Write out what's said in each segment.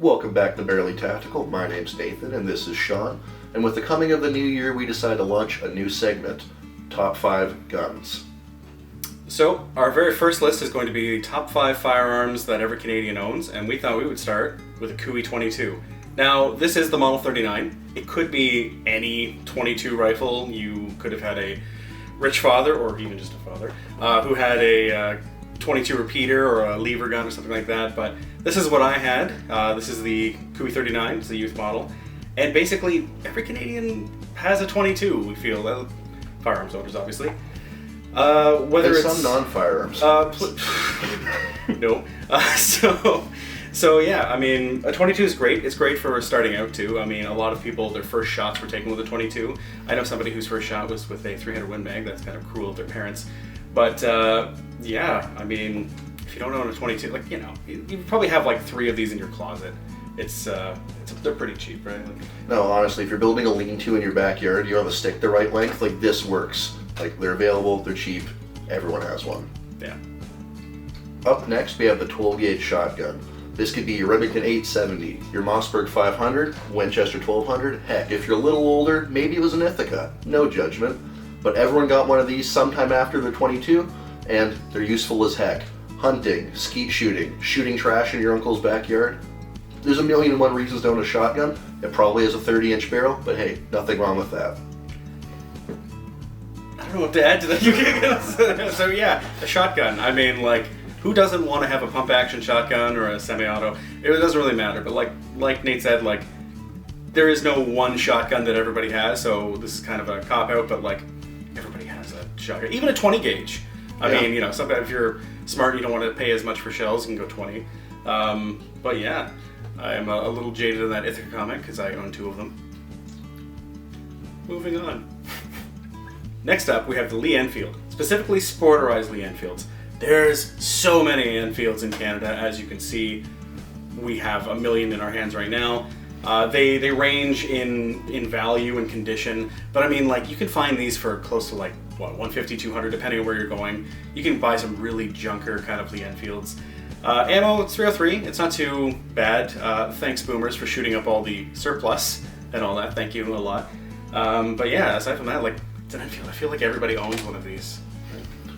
Welcome back to Barely Tactical. My name's Nathan and this is Sean. And with the coming of the new year, we decided to launch a new segment, Top 5 Guns. So, our very first list is going to be top 5 firearms that every Canadian owns, and we thought we would start with a Cooey 22. Now, this is the Model 39. It could be any 22 rifle. You could have had a rich father, or even just a father, who had a 22 repeater or a lever gun or something like that, but this is what I had. This is the Cooey 39, it's the youth model, and basically every Canadian has a 22, we feel, firearms owners obviously. Whether There's it's some non-firearms. No. So yeah, I mean, a 22 is great. It's great for starting out too. I mean, a lot of people, their first shots were taken with a 22. I know somebody whose first shot was with a 300 Win Mag. That's kind of cruel of their parents. But yeah, I mean, if you don't own a 22, like, you know, you probably have like 3 of these in your closet. They're pretty cheap, right? No, honestly, if you're building a lean-to in your backyard, you have a stick the right length, like this works. Like, they're available, they're cheap, everyone has one. Yeah. Up next, we have the 12-gauge shotgun. This could be your Remington 870, your Mossberg 500, Winchester 1200. Heck, if you're a little older, maybe it was an Ithaca. No judgment. But everyone got one of these sometime after their 22, and they're useful as heck. Hunting, skeet shooting, shooting trash in your uncle's backyard. There's a million and one reasons to own a shotgun. It probably has a 30-inch barrel, but hey, nothing wrong with that. I don't know what to add to that. So yeah, a shotgun. I mean, like, who doesn't want to have a pump action shotgun or a semi-auto? It doesn't really matter, but like Nate said, like, there is no one shotgun that everybody has, so this is kind of a cop-out, but like, everybody has a shotgun. Even a 20 gauge. I mean, you know, sometimes if you're smart and you don't want to pay as much for shells, you can go 20. But yeah, I am a little jaded in that Ithaca comment because I own 2 of them. Moving on. Next up, we have the Lee Enfield, specifically sporterized Lee Enfields. There's so many Enfields in Canada, as you can see. We have a million in our hands right now. They range in value and condition, but I mean, like, you can find these for close to like, what, 150, 200, depending on where you're going. You can buy some really junker kind of Lee Enfields. Ammo, it's 303. It's not too bad. Thanks, Boomers, for shooting up all the surplus and all that. Thank you a lot. But yeah, aside from that, like, it's an Enfield. I feel like everybody owns one of these.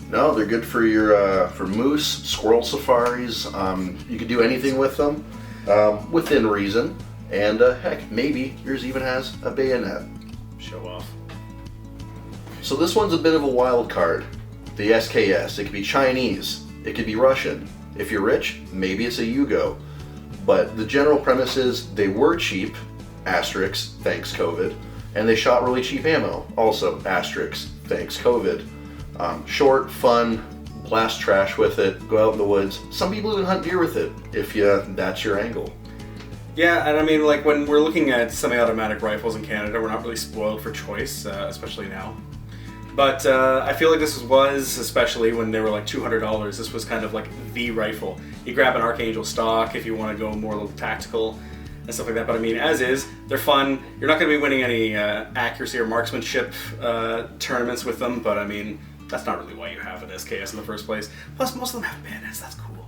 No, they're good for your for moose, squirrel safaris. You can do anything with them within reason. And heck, maybe yours even has a bayonet. Show off. So this one's a bit of a wild card. The SKS. It could be Chinese. It could be Russian. If you're rich, maybe it's a Yugo. But the general premise is they were cheap, asterisk, thanks COVID, and they shot really cheap ammo, also asterisk, thanks COVID. Short, fun, blast trash with it, go out in the woods. Some people even hunt deer with it, if that's your angle. Yeah, and I mean, like, when we're looking at semi-automatic rifles in Canada, we're not really spoiled for choice, especially now. But I feel like this was, especially when they were like $200, this was kind of like the rifle. You grab an Archangel stock if you want to go more a little tactical and stuff like that. But I mean, as is, they're fun. You're not going to be winning any accuracy or marksmanship tournaments with them, but I mean, that's not really why you have an SKS in the first place. Plus, most of them have bayonets, that's cool.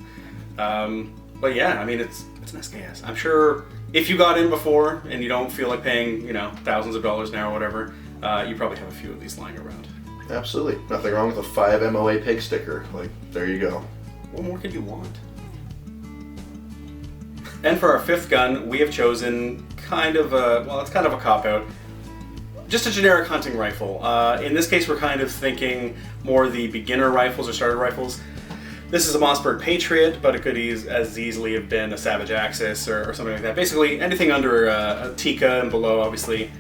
But yeah, I mean, it's an SKS. I'm sure if you got in before and you don't feel like paying, you know, thousands of dollars now or whatever, you probably have a few of these lying around. Absolutely. Nothing wrong with a 5 MOA pig sticker. Like, there you go. What more could you want? And for our 5th gun, we have chosen kind of a cop-out. Just a generic hunting rifle. In this case, we're kind of thinking more the beginner rifles or starter rifles. This is a Mossberg Patriot, but it could as easily have been a Savage Axis or something like that. Basically, anything under a Tikka and below, obviously.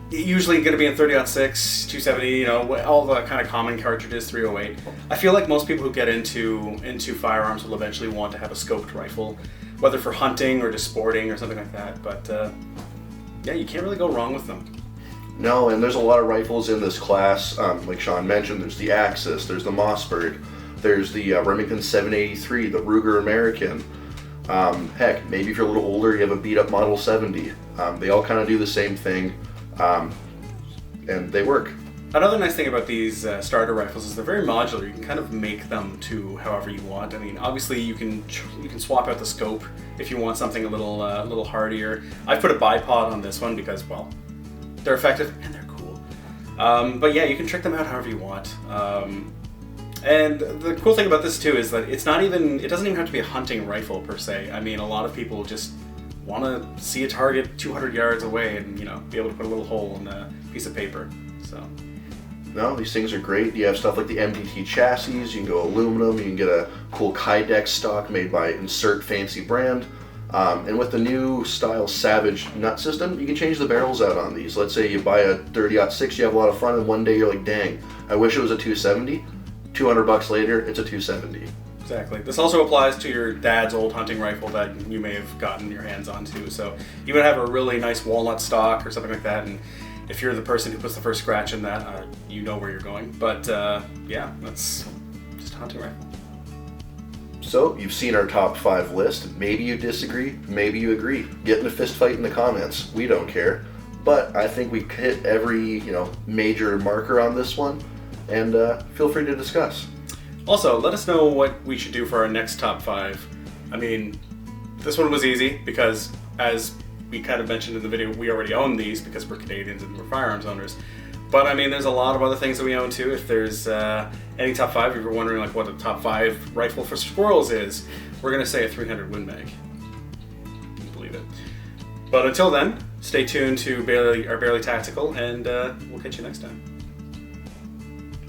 Usually going to be in 30-06, 270, you know, all the kind of common cartridges, 308. I feel like most people who get into firearms will eventually want to have a scoped rifle, whether for hunting or just sporting or something like that. But yeah, you can't really go wrong with them. No, and there's a lot of rifles in this class. Like Sean mentioned, there's the Axis, there's the Mossberg, there's the Remington 783, the Ruger American. Heck, maybe if you're a little older, you have a beat-up Model 70. They all kind of do the same thing. And they work. Another nice thing about these starter rifles is they're very modular. You can kind of make them to however you want. I mean, obviously you can swap out the scope if you want something a little hardier. I've put a bipod on this one because, well, they're effective and they're cool. But yeah, you can trick them out however you want. And the cool thing about this too is that it doesn't even have to be a hunting rifle per se. I mean, a lot of people just want to see a target 200 yards away and, you know, be able to put a little hole in a piece of paper. So. No, these things are great. You have stuff like the MDT chassis, you can go aluminum, you can get a cool Kydex stock made by Insert Fancy Brand. And with the new style Savage nut system, you can change the barrels out on these. Let's say you buy a 30-06, you have a lot of fun, and one day you're like, dang, I wish it was a 270. $200 later, it's a 270. Exactly. This also applies to your dad's old hunting rifle that you may have gotten your hands on too. So you would have a really nice walnut stock or something like that, and if you're the person who puts the first scratch in that, you know where you're going. But yeah, that's just a hunting rifle. So you've seen our top 5 list. Maybe you disagree, maybe you agree. Get in a fist fight in the comments. We don't care. But I think we hit every major marker on this one, and feel free to discuss. Also, let us know what we should do for our next top 5. I mean, this one was easy because, as we kind of mentioned in the video, we already own these because we're Canadians and we're firearms owners. But I mean, there's a lot of other things that we own too. If there's any top 5, if you're wondering like what a top 5 rifle for squirrels is, we're gonna say a 300 Win Mag. Can you believe it? But until then, stay tuned to Barely Tactical, and we'll catch you next time.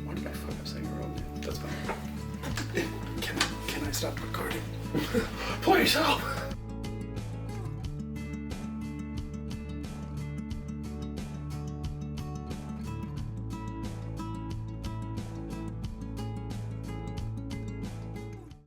Why did I fuck up saying your own name? That's fine. Can I stop recording? Please help.